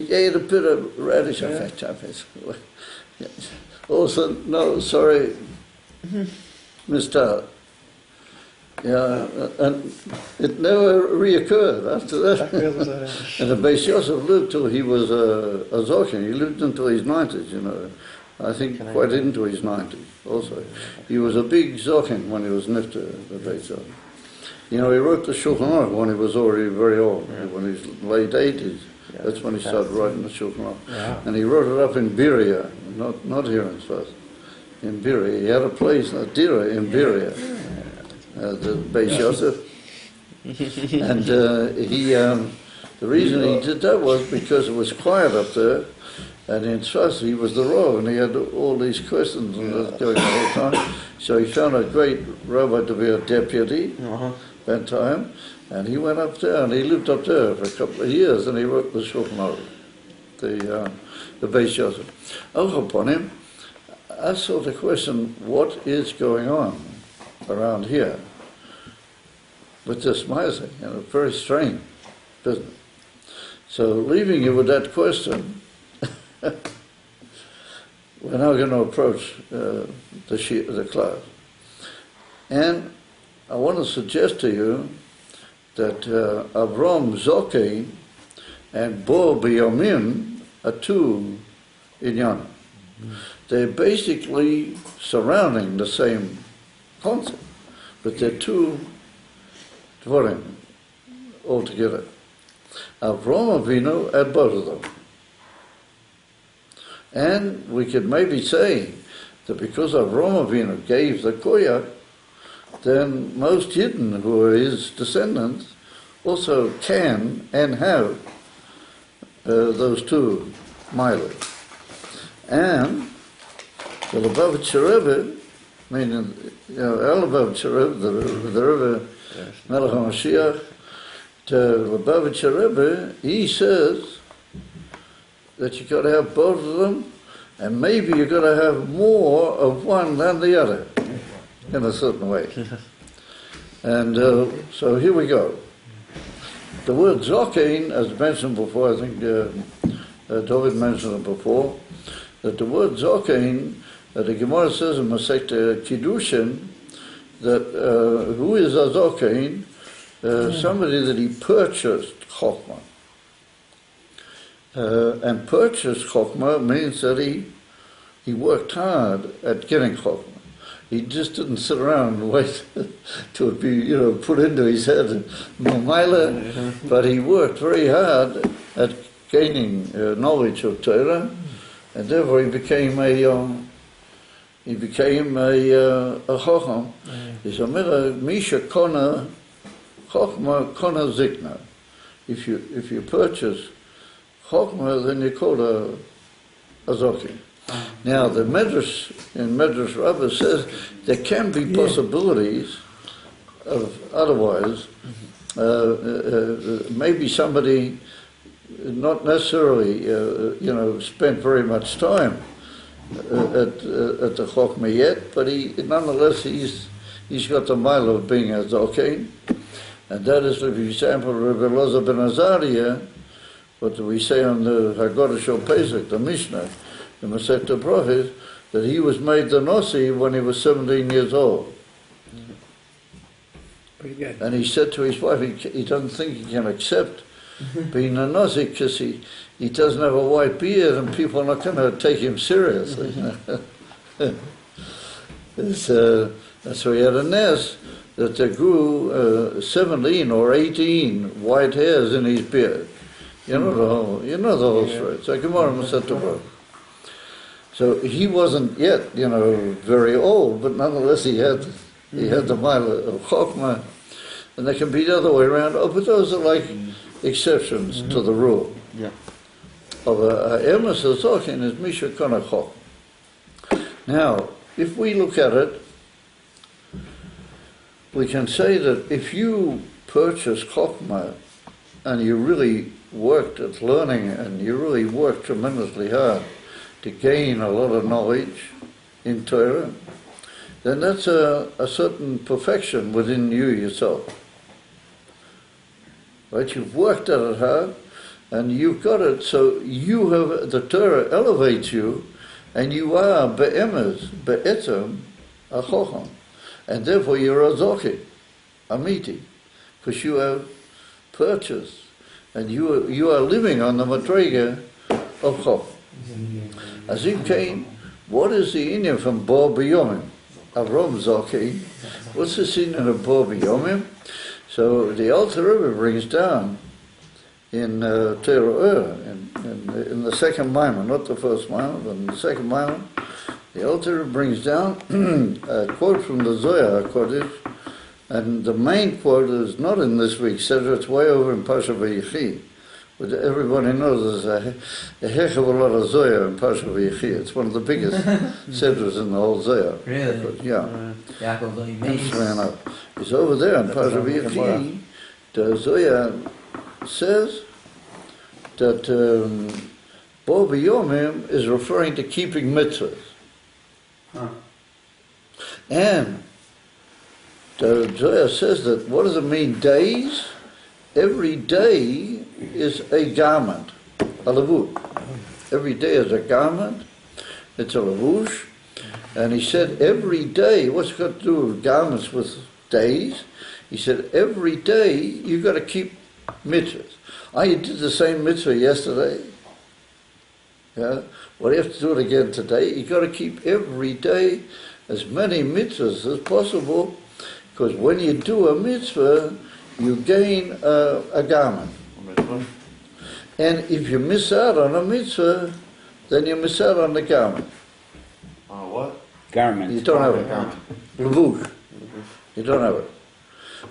You ate a bit of radish, I think, Also, no, sorry, Mr. Yeah, and it never reoccurred after that. And the Beis Yosef lived till he was a Zokin. He lived until his 90s, you know. I think quite into his 90s also. He was a big Zokin when he was Nifter, the Beis Yosef. You know, he wrote the Shulchan Aruch when he was already very old, when he was late 80s. That's when he started writing the Shulchan Aruch. And he wrote it up in Beria, not here in Sfas. In Beria. He had a place, a dira in Beria, the Beis Yosef. And the reason he did that was because it was quiet up there, and in Sfas he was the Rav, and he had all these questions and going all the time. So he found a great rabbi to be a deputy that time, and he went up there, and he lived up there for a couple of years, and he wrote the Shulchan Aruch, the Beis Yosef. Upon him, I saw the question, what is going on around here with this Ma'aseh? You know, very strange business. So leaving you with that question, we're now going to approach the class. And I want to suggest to you that Avram Zokein and Bo B'Yamin are two inyanim. They're basically surrounding the same concept, but they're two dvarim altogether. Avram Avinu had both of them. And we could maybe say that because Avram Avinu gave the koyak, then most Yidden who are his descendants also can and have those two mileage. And the Lubavitcher Rebbe, meaning, you know, El Lubavitcher Rebbe, the Rebbe Melech HaMashiach, the Lubavitcher Rebbe, he says that you've got to have both of them, and maybe you've got to have more of one than the other, in a certain way. And so here we go. The word Zokein, as mentioned before, I think David mentioned it before, that the word Zokein, the Gemara says in Masechta Kiddushin, that who is a Zokein? Somebody that he purchased Chokhmah. And purchased Chokhmah means that he worked hard at getting Chokhmah. He just didn't sit around and wait till it be, you know, put into his head, but he worked very hard at gaining knowledge of Torah, and therefore he became a Chocham. He's a Misha Kona Chokhmah Kona Zikna. If you purchase Chokhmah, then you're called a Zoki. Now, the Medrash, in Medrash Rabbi says there can be possibilities of otherwise. Maybe somebody not necessarily, spent very much time at the Chokhmah yet, but nonetheless he's got the mile of being a Zokein. And that is, for example, Rabbi Elazar ben Azariah, what do we say on the Haggadah Shel Pesach, the Mishnah, the Masechta Brachos, that he was made the Nasi when he was 17 years old. Pretty good. And he said to his wife, he doesn't think he can accept being a Nasi because he doesn't have a white beard and people are not going to take him seriously. So he had a nest that there grew 17 or 18 white hairs in his beard. You know the whole story. So Gemara Masechta Brachos. So he wasn't yet, very old, but nonetheless he had the mile of Chokhmah, and there can be the other way around. But those are like exceptions to the rule. Yeah. Of a Emes Zokin is Misha Kona Chokhmah. Now, if we look at it, we can say that if you purchase Chokhmah and you really worked at learning and you really worked tremendously hard to gain a lot of knowledge in Torah, then that's a certain perfection within you yourself. Right? You've worked at it hard, and you've got it, so you have, the Torah elevates you, and you are be'emes, be'etzem, a chocham. And therefore you're a zochi, a miti, because you have purchased, and you are living on the madrega of chocham. As it came, what is the inyan from Bo B'yomim? Avrom zochi. What's the inyan of Bo B'yomim? So the Alter Rebbe brings down in Torah, in the second Maimon, not the first Maimon, but in the second Maimon, the Alter Rebbe brings down a quote from the Zohar Kodesh, and the main quote is not in this week's Seder, it's way over in Pasha V'Yechi. But everybody knows there's a heck of a lot of Zohar in Pasha V'Yechi. It's one of the biggest Seders in the whole Zohar. Really? Yeah. It's over there in Pasha V'Yechi. The Zohar says that Bo B'Yomim is referring to keeping mitzvahs. Huh. And the Zohar says that, what does it mean, days? Every day is a garment, a levush. Every day is a garment, it's a levush. And he said every day, what's it got to do with garments with days? He said every day you've got to keep mitzvahs. You did the same mitzvah yesterday. Yeah? Well, you have to do it again today. You've got to keep every day as many mitzvahs as possible, because when you do a mitzvah, you gain a garment. And if you miss out on a mitzvah, then you miss out on the garment. On what? Garment. You don't have it. Levush. You don't have it.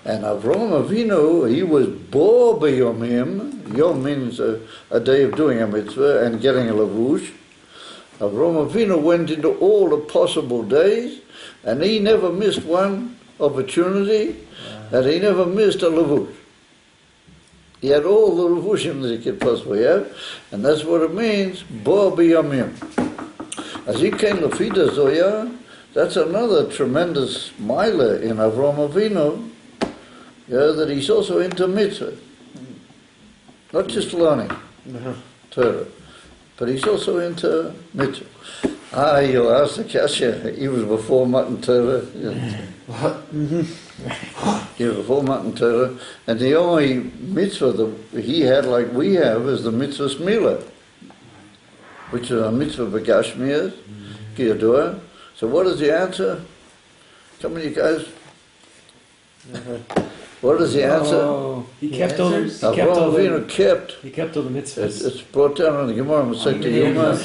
And Avraham Avinu, he was bo b'yomim. Yom means a day of doing a mitzvah and getting a levush. Avraham Avinu went into all the possible days, and he never missed one opportunity, and he never missed a levush. He had all the levushim that he could possibly have, and that's what it means, bo b'yomim. As he came to Fida Zoya, that's another tremendous milah in Avraham Avinu, that he's also into mitzvah. Not just learning Torah, but he's also into mitzvah. You'll ask the kasha, he was before Matan Torah. What? He was before Matan Torah, and the only mitzvah that he had, like we have, is the mitzvah Smila, which is a mitzvah b'gashmiyas, kiyadua. So what is the answer? Come on, you guys. What is the answer? Oh, he kept all the He kept all the mitzvahs. It's brought down in the Gemara in Masechta Yoma.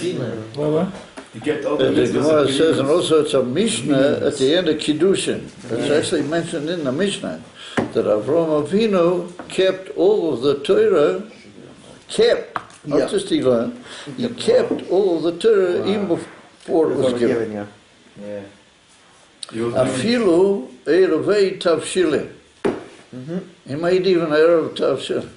What? He kept all the The mitzvahs. Gemara says, and also it's a Mishnah at the end of Kiddushin. It's actually mentioned in the Mishnah that Avraham Avinu kept all of the Torah, not just he learned, he kept all of the Torah even before it was given. Yeah. Afilu Eirevei Tavshilin. He made even Erev Tavshilin.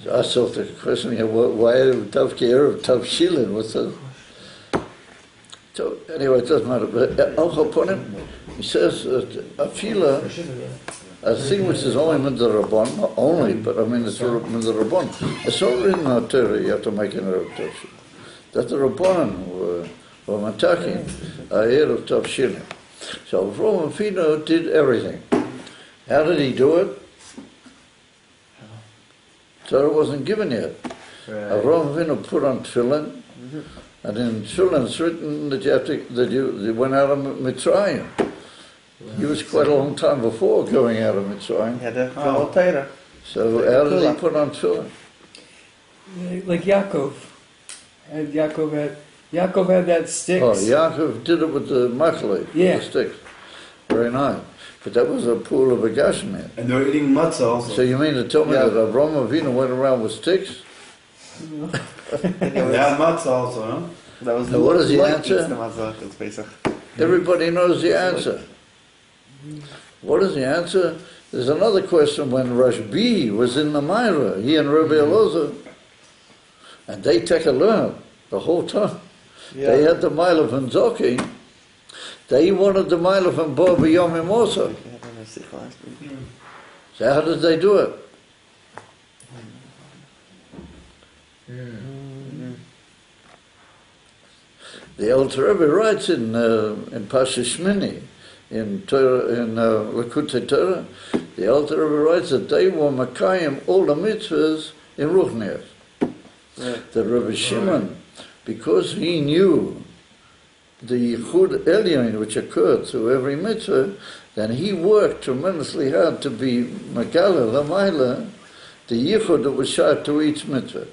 So I asked the question, why Tavki Erev Tavshilin? What's that? So anyway, it doesn't matter. But Al Chaponim, he says Afila, a thing which is only Midrabban, not only, but I mean it's Midrabban. It's not written in the Torah, you have to make an Erev Tavshilin. That the Rabbanan were Matakin, Erev Tavshilin. So Avraham Avinu did everything. How did he do it? Torah wasn't given yet. Avraham Avinu put on tefillin, and in tefillin it's written that you went out of Mitzrayim. He was quite a long time before going out of Mitzrayim. So how did he put on tefillin? Like Yaakov. And Yaakov had that sticks. Oh, Yaakov did it with the machlei, with the sticks. Very nice. But that was a pool of a gashmir. And they were eating matzah also. So you mean to tell me that Avraham Avinu went around with sticks? They had matzah also, no? That was What is the answer? That's basic. Everybody knows the answer. What is the answer? There's another question when Rashbi was in the Maira, he and Rabbi Elazar, and they take a learn the whole time. They had the Maila from Zoki. They wanted the Maila from Bo B'Yomim also. So how did they do it? The Alter Rebbe writes in Pasha Shmini, in Lakutei Torah, the Alter Rebbe writes that they were Makayim all the mitzvahs in Ruchnias. The Rabbi Shimon, because he knew the Yichud Elyon which occurred through every mitzvah, then he worked tremendously hard to be Megala Lamayla, the Yichud that was shot to each mitzvah.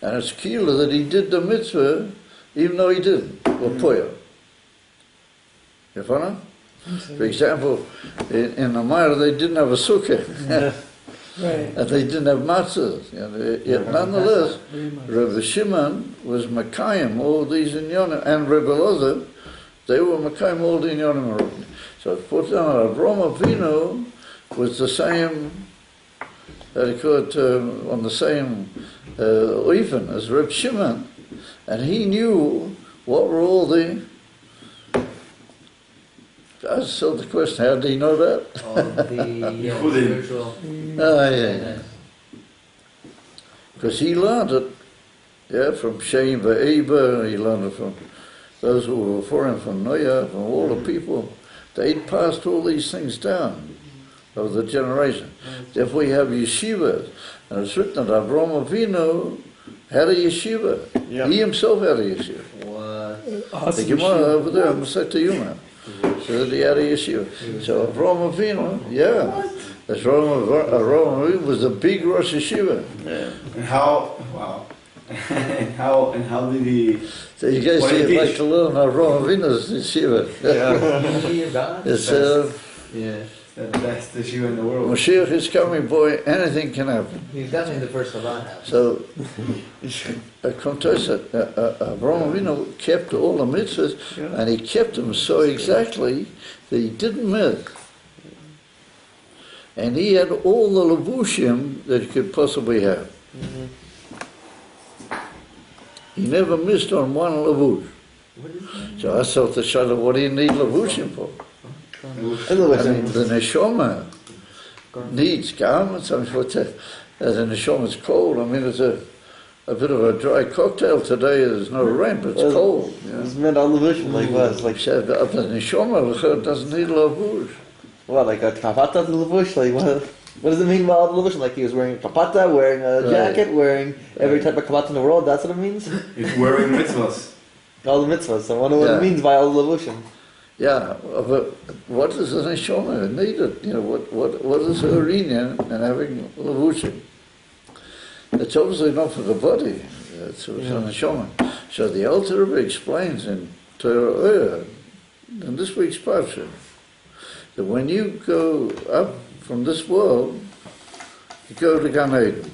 And it's killer that he did the mitzvah even though he didn't, or Poya. You follow? For example, in the Mara they didn't have a sukkah. Right. And they didn't have matzahs. Yet nonetheless, Rabbi Shimon was Makayim, all these inyonim, and Rabbi Elazar, they were Makayim, all the inyonim. So it puts down Avraham Avinu was the same, on the same even as Rabbi Shimon, and he knew what were all the. I saw the question, how did he know that? All the spiritual. Yeah. Because he learned it, from Shem Ve'eber, he learned it from those who were before him, from Noah, from all the people. They'd passed all these things down over the generation. Therefore we have yeshivas, and it's written that Avraham Avinu had a yeshiva. Yeah. He himself had a yeshiva. What? The Gemara over there, I'm saying to you now. So that he had a yeshiva. So Avraham Avinu, that's Avraham Avinu was a big Rosh Yeshiva. Yeah. And how and how did he? So you guys like to learn Avraham Avinu's yeshiva. It's the best yeshiva in the world. Mashiach is coming, boy. Anything can happen. He's definitely the first Chabad. So, Avraham Avinu kept all the mitzvahs, and he kept them so exactly that he didn't miss. And he had all the levushim that he could possibly have. He never missed on one levush. So I thought the shadow, what do you need levushim for? I mean, the neshama needs garments. I mean, the neshama's cold. I mean, it's a bit of a dry cocktail today. There's no rain, but it's cold. It's meant on levushim, like what? Like the neshama doesn't need levush. What, like a kapata levush? Like what does it mean by all the levushim? Like he was wearing kapata, wearing a jacket, wearing every type of kapata in the world. That's what it means. He's wearing mitzvahs. All the mitzvahs. I wonder what it means by all the levushim. Yeah, but what does the neshama need? What is her union and having levushim? It's obviously not for the body. It's for the neshama. So the Alter Rebbe explains in Torah, in this week's parsha, that when you go up from this world, you go to Gan Eden.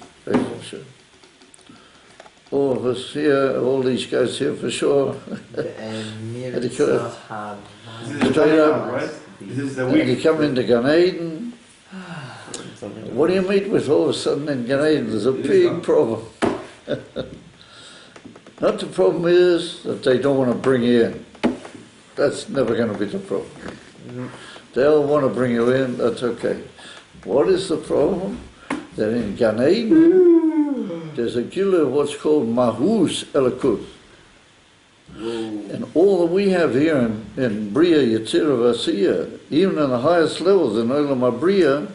All of us here, all these guys here for sure. Straight up, right? This is the and week. you come into Gan Eden. What do you meet with all of a sudden in Gan Eden? There's a big problem. Not the problem is that they don't want to bring you in. That's never going to be the problem. They'll want to bring you in, that's okay. What is the problem? That in Gan Eden, there's a gila of what's called Mahus Elikut. And all that we have here in Bria, Yetzirah, Vasiya, even in the highest levels in Olam HaBriya,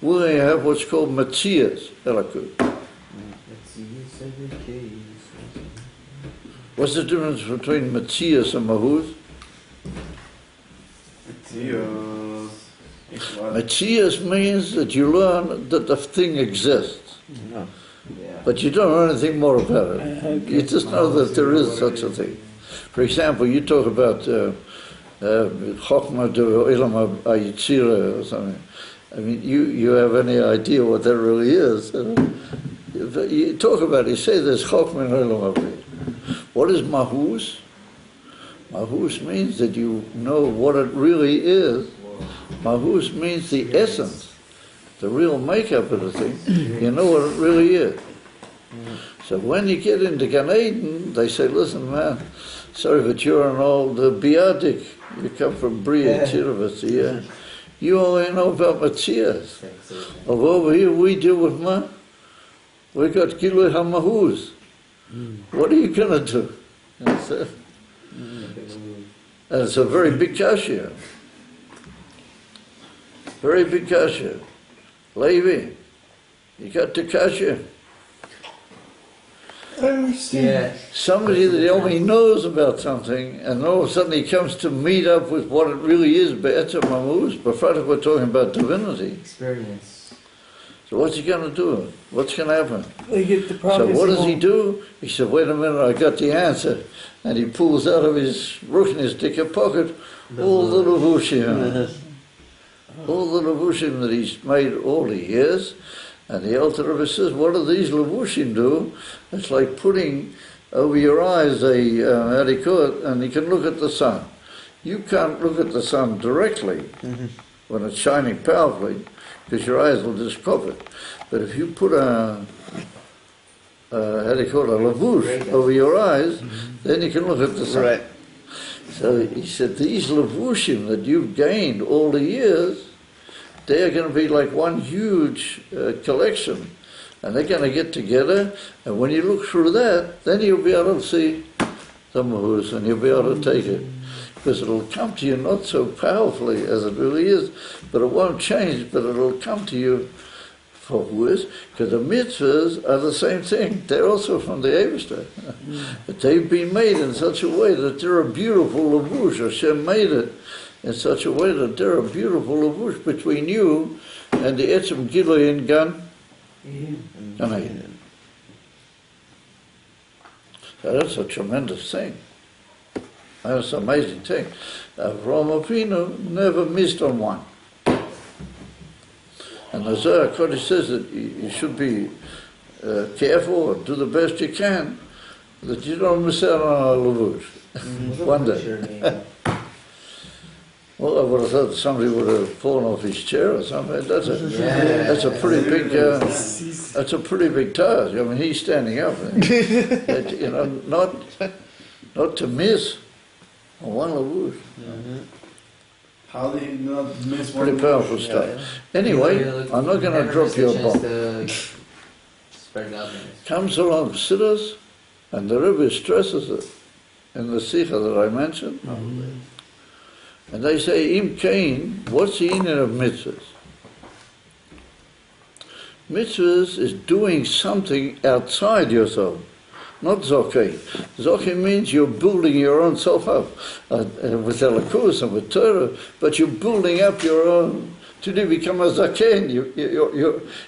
we have what's called Metzias Elikut. What's the difference between Metzias and Mahus? Metzias means that you learn that the thing exists. But you don't know anything more about it. You just know that there is such a thing. For example, you talk about Chokhmah de Olam HaYetzirah or something. I mean, you have any idea what that really is? You talk about it, you say there's Chokhmah in Olam HaBriya. What is Mahus? Mahus means that you know what it really is. Mahus means the essence, the real makeup of the thing. You know what it really is. So when you get into Gan Eden, they say, listen, man, sorry, but you're an old biadik. You come from Bria, Tzirah, you only know about Metzias. Over here we deal with We got Gilui HaMahuz. What are you going to do? And it's a very big kasha. Very big kasha. Levi, you got the kasha. I understand. Yeah. Somebody that only knows about something, and all of a sudden he comes to meet up with what it really is, Be'etzem Mamuz, but first we're talking about divinity. Experience. So what's he going to do? What's going to happen? They get the So promise. what does he do? He said, wait a minute, I got the answer. And he pulls out of his Ruchnisdicker pocket all the levushim. All the levushim that he's made all the years. And the Alter Rebbe says, what do these levushim do? It's like putting over your eyes a harikot, and you can look at the sun. You can't look at the sun directly when it's shining powerfully, because your eyes will just cover it. But if you put a lavush over your eyes, then you can look at the sun. Right. So he said, these levushim that you've gained all the years, they're going to be like one huge collection. And they're going to get together, and when you look through that, then you'll be able to see the mahuz, and you'll be able to take it. Because it'll come to you not so powerfully as it really is, but it won't change, but it'll come to you for mahuz, because the mitzvahs are the same thing. They're also from the Eibishter. But they've been made in such a way that they're a beautiful lavush. Hashem made it in such a way that they're a beautiful lavush between you and the Etzem Gilui in Gan. That's a tremendous thing. That's an amazing thing. Avraham Avinu never missed on one. And the Zohar Kodesh says that you should be careful and do the best you can, that you don't miss out on a lavush. One day. Well, I would have thought somebody would have fallen off his chair or something. That's a pretty big that's a pretty big task. I mean, he's standing up. You know, not to miss on one lavush. How did he not miss one? Pretty powerful stuff. Anyway, I'm not going to drop your bomb. Comes along Siddur, and the Rebbe stresses it in the Sikha that I mentioned. And they say, Im Kain, what's the meaning of mitzvahs? Mitzvahs is doing something outside yourself, not zokeh. Zokeh means you're building your own self up with Elikus and with Torah, but you're building up your own till you become a zaken.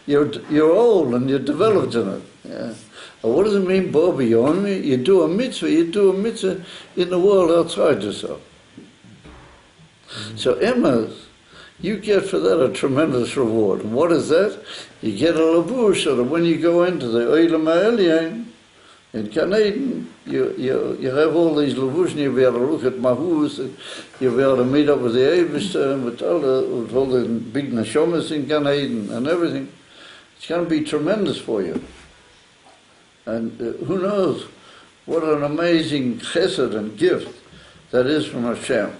You're old and you're developed in it. Yeah. And what does it mean, Bobby? You do a mitzvah in the world outside yourself. So emes, you get for that a tremendous reward. And what is that? You get a lavush, so that when you go into the Olam HaElyon in Gan Eden, you have all these lavush, and you'll be able to look at mahuz, and you'll be able to meet up with the Eibishter, and with all the big neshomas in Gan Eden and everything. It's going to be tremendous for you. And who knows what an amazing chesed and gift that is from Hashem.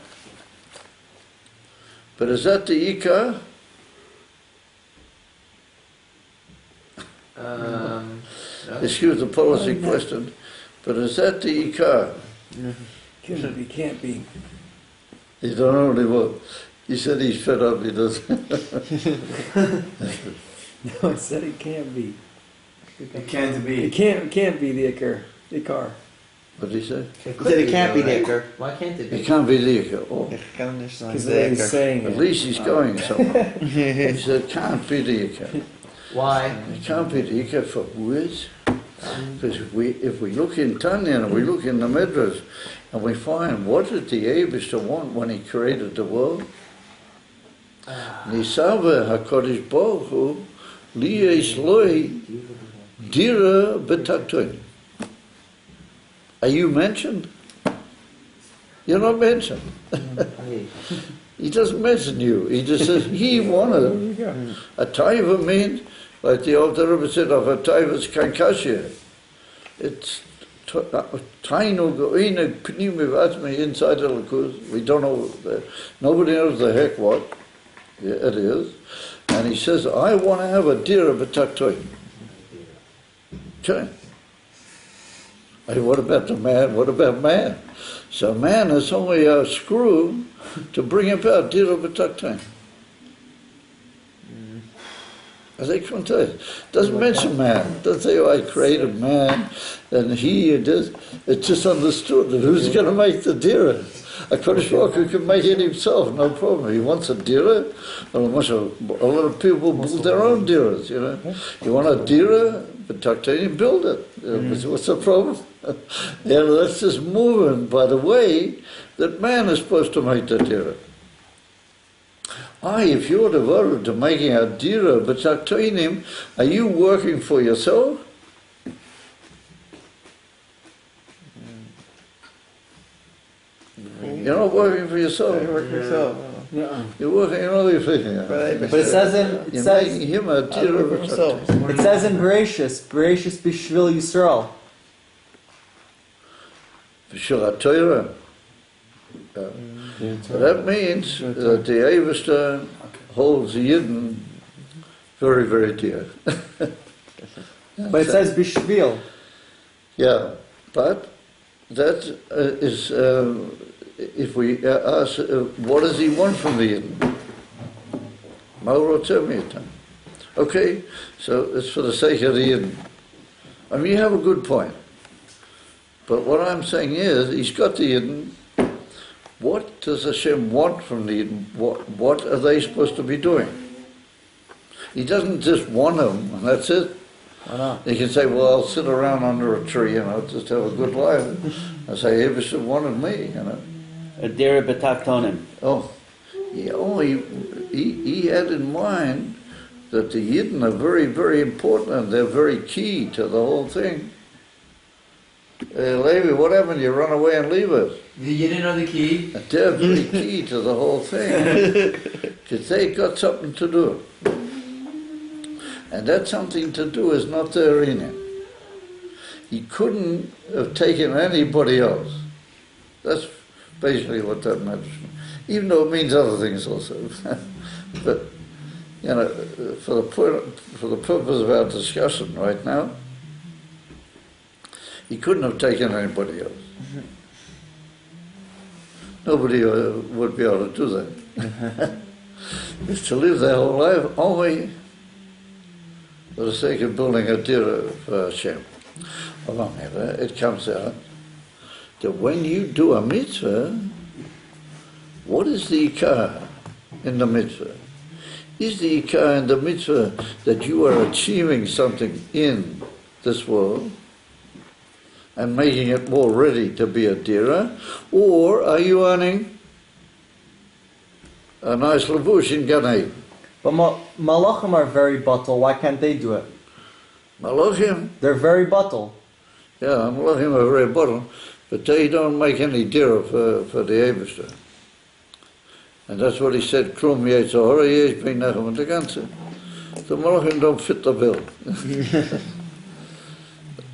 But is that the Ikar? No. Excuse the policy question, but is that the Ikar? Can't be. He don't only what. He said he's fed up, he doesn't. No, I said it can't be. It can't be. It can't be the Ikar. What did he say? He said it can't be right? Dicker. Why can't it be? It can't be the Ikar. Oh, Because he's saying at it. least he's going somewhere. He said it can't be the Ikar. Why? It can't be the Ikar for words. Because if we look in Tanya and we look in the Midrash and we find what did the Eibishter want when he created the world? Nisava HaKadosh Baruch Hu liyes loi dira b'taktoin. Are you mentioned? You're not mentioned. He doesn't mention you. He just says he wanted. A taiva means, like the Alter Rebbe said, of a taiva's kankashia. It's tainu go'ina pnimi v'atzmi inside the lakus. We don't know. Nobody knows the heck what it is. And he says, I want to have a dira b'taktoin. Okay. Hey, what about the man? What about man? So man is only a screw to bring about dira b'taktain. As I can't tell you. Doesn't mention man. Doesn't say, oh, I created man, and he did. It's just understood that who's going to make the dira? A Kodesh Baruch Hu can make it himself, no problem. He wants a dira. A lot of people build their own diras, you know. You want a dira, but Taktain, build it. What's the problem? That's just moving by the way that man is supposed to make the dira. If you're devoted to making a dira, but Taktain, are you working for yourself? You're not working for yourself. You work for yourself. You're working on other things. But it says You're making him a dira it says in Bereshis Bishvil Yisrael. B'shul Torah. That means that the Eivester holds the Yidden very, very dear. But it says Bishvil. Yeah, but that is, if we ask, what does he want from the Yidden? Okay, so it's for the sake of the Yidden. I mean, you have a good point. But what I'm saying is, he's got the Yidden. What does Hashem want from the Yidden? What are they supposed to be doing? He doesn't just want them, and that's it. Why not? He can say, well, I'll sit around under a tree, just have a good life. I say, Ebershah wanted me, A dira b'taktonim. Oh, he had in mind that the Yidden are very, very important, and they're very key to the whole thing. Levi, what happened? You run away and leave us. You didn't know the key? They're very key to the whole thing. Because they got something to do. And that something to do is not there in him. He couldn't have taken anybody else. That's basically what that meant. Even though it means other things also. But, for the purpose of our discussion right now, he couldn't have taken anybody else. Nobody would be able to do that. Is to live their whole life only for the sake of building a dira for Hashem. It comes out that when you do a mitzvah, what is the ikar in the mitzvah? Is the ikar in the mitzvah that you are achieving something in this world and making it more ready to be a dira, or are you earning a nice lavush in Gan Eden? But Malachim are very bottle. Why can't they do it? Malachim? They're very bottle. Yeah, Malachim are very bottle, but they don't make any dira for the Eibishter. And that's what he said, Krum Yetzahora Yesh Bein Nechem and the Ganze. The Malachim don't fit the bill.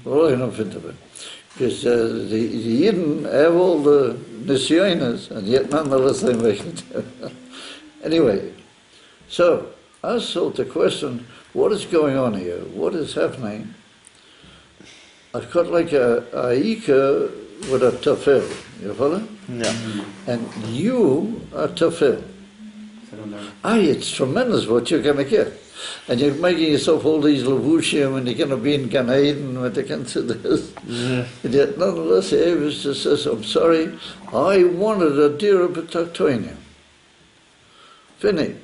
Malachim don't fit the bill. Because the Yidden have all the Nisyonas, and yet nonetheless they make it. Anyway, so I sought the question, what is going on here? What is happening? I've got like a Ika with a tafel, you follow? Yeah. And you are tafel. It's tremendous what you're going to get. And you're making yourself all these levushim, and you're going to be in Gan Eden when they consider this. Yeah. And yet, nonetheless, the Avis just says, I'm sorry, I wanted a dira b'taktoinim. Fini.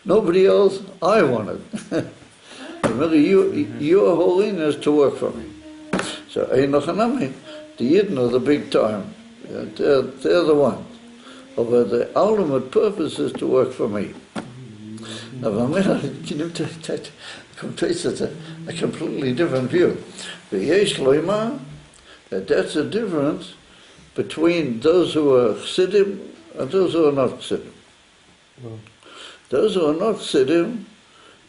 Nobody else, I wanted. Remember, your holiness to work for me. So, the Yidden are the big time. They're the ones. But the ultimate purpose is to work for me. Now, can you take a completely different view? That's the difference between those who are Chassidim and those who are not Chassidim. Those who are not Chassidim,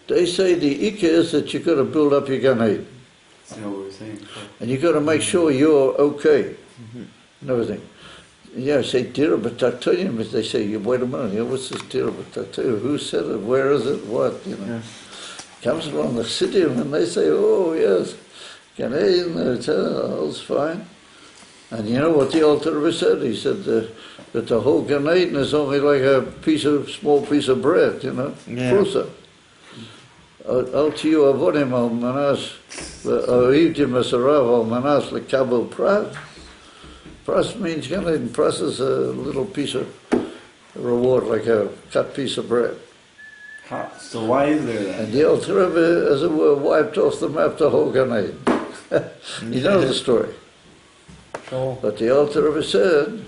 they say the Ikka is that you've got to build up your Gan Eden. That's what we're saying. And you've got to make sure you're okay and everything. Yeah, say dira b'taktonim, but they say, wait a minute, what's this dira b'taktonim? Who said it? Where is it? What? Yeah. Comes along the Chassidim and they say, oh yes, Gan Eden, all's fine. And you know what the Alter Rebbe said? He said that the whole Gan Eden is only like a small piece of bread, you know, prusa. Al tiyu avodim al manas, oivdim esarav al manas lekabel pras. Pras means Gan Eden. Pras is a little piece of reward, like a cut piece of bread. So why is there that? And the Alter Rebbe, as it were, wiped off the map the whole Gan Eden. You know the story. Sure. But the Alter Rebbe said,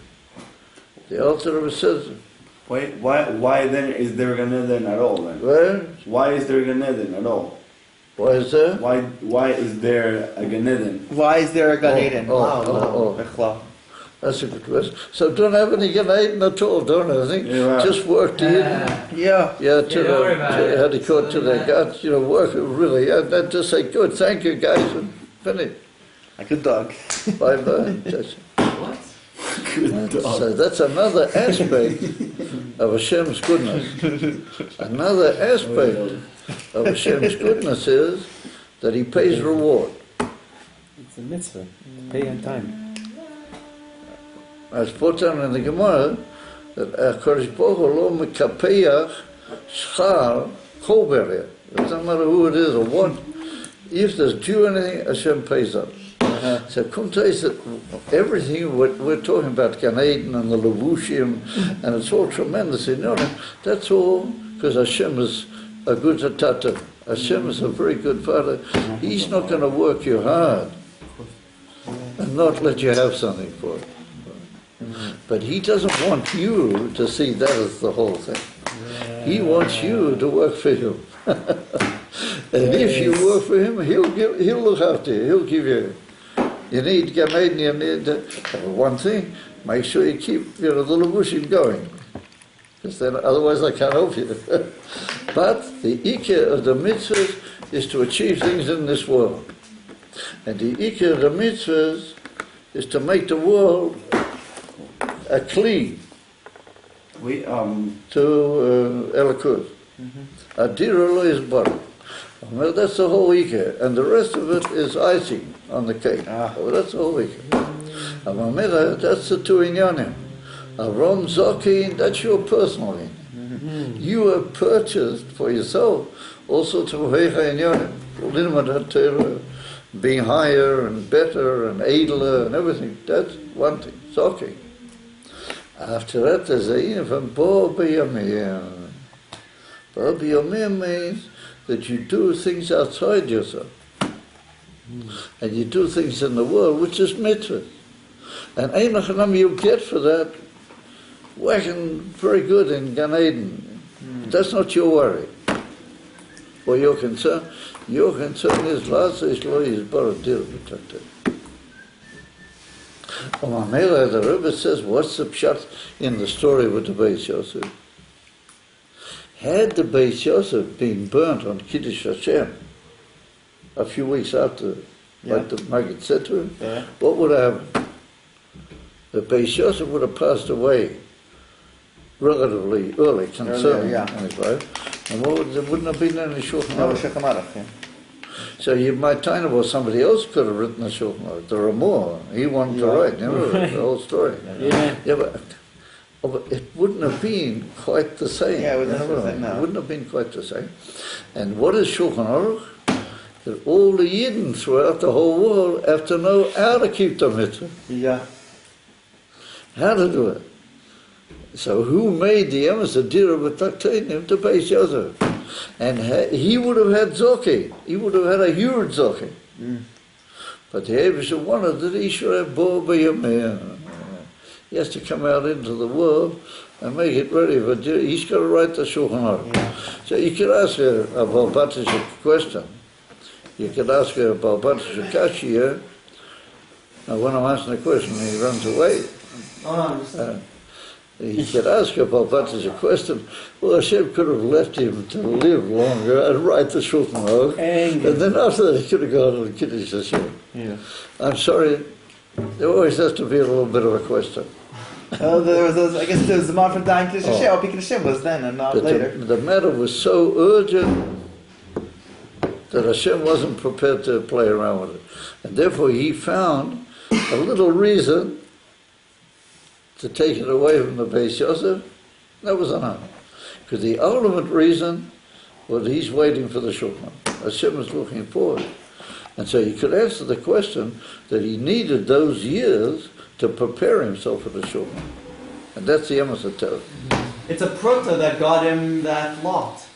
Why then is there Gan Eden at all then? well, Why is there Gan Eden at all? why is that? Why is there a Gan Eden? Why is there a Gan Eden? Oh. That's a good question. So don't have any Gan Eden at all, don't I think? Yeah. Just work to Yeah. don't worry about it. how to go to their guts, work really. And then just say, good, thank you guys, and finish. A good dog. Bye-bye. What? So that's another aspect of Hashem's goodness. Another aspect of Hashem's goodness is that He pays reward. It's a mitzvah. Pay on time. As put down in the Gemara, that HaKadosh Baruch Hu lo mekapeach schar kol beria. It doesn't matter who it is or what. If there's due anything, Hashem pays us. So come to us that everything we're talking about, Gan Eden and the Levushim, and it's all tremendous in Yonah, that's all because Hashem is a good Tata. Hashem is a very good Father. He's not going to work you hard and not let you have something for it. But He doesn't want you to see that as the whole thing. He wants you to work for Him. And if you work for Him, He'll look after you. He'll give you. You need Gan Eden, you need one thing, make sure you keep the Levushim going. Because then otherwise I can't help you. But the Ikar of the mitzvahs is to achieve things in this world. And the Ikar of the mitzvahs is to make the world a clean to Elokus. Adira lo is baruch. Well, that's the whole Ikar, and the rest of it is icing on the cake. That's the whole Ikar. That's the two inyanim. Avram Zokin, that's your personal inyan. You have purchased for yourself also to Heicha inyanim. Being higher and better and edler and everything. That's one thing, Zokin. After that, there's a inyan from Bo B'Yamir. Bo B'Yamir means that you do things outside yourself. And you do things in the world, which is mitzvah. And Ein Hanam you get for that, working very good in Gan Eden. That's not your worry. Or your concern. Your concern is, Lazarus lo yisbar dir b'takter. The Rebbe says, what's the pshat in the story with the Beis Yosef? Had the Beis Yosef been burnt on Kiddush Hashem a few weeks after, like the Maggid said to him, what would have happened? The Beis Yosef would have passed away relatively early, concerning his life, and there wouldn't have been any Shulchan Aruch. So you might tell about somebody else could have written the Shulchan Aruch. The Ramah, he wanted to write, the whole story. But it wouldn't have been quite the same. Yeah, it wouldn't have been quite the same. And what is Shulchan Aruch? That all the Yidden throughout the whole world have to know how to keep the mitzvah. Yeah. How to do it. So who made the Emes Adira B'Taktenim to Beis Yosef? And he would have had Zoki. He would have had a huge Zoki. But the Eibusha wanted that he should have Bo B'Yameh. He has to come out into the world and make it ready. But he's got to write the Shulchan Aruch. So you could ask a Balbatish question. You could ask a Balbatish Kashia. Now when I'm asking a question, he runs away. He could ask a Balbatish a question. Well, Hashem could have left him to live longer and write the Shulchan Aruch. And then after that he could have gone and Kiddush Hashem. I'm sorry, there always has to be a little bit of a question. I guess there was the man from dying Kiddush Hashem, Kiddush Hashem was then and not later. The matter was so urgent that Hashem wasn't prepared to play around with it. And therefore he found a little reason to take it away from the Beis Yosef. That was enough. Because the ultimate reason was he's waiting for the Shulchan. Hashem is looking forward. And so he could answer the question that he needed those years to prepare himself for the Shulchan. And that's the Emes HaTorah. It's a prota that got him that lot.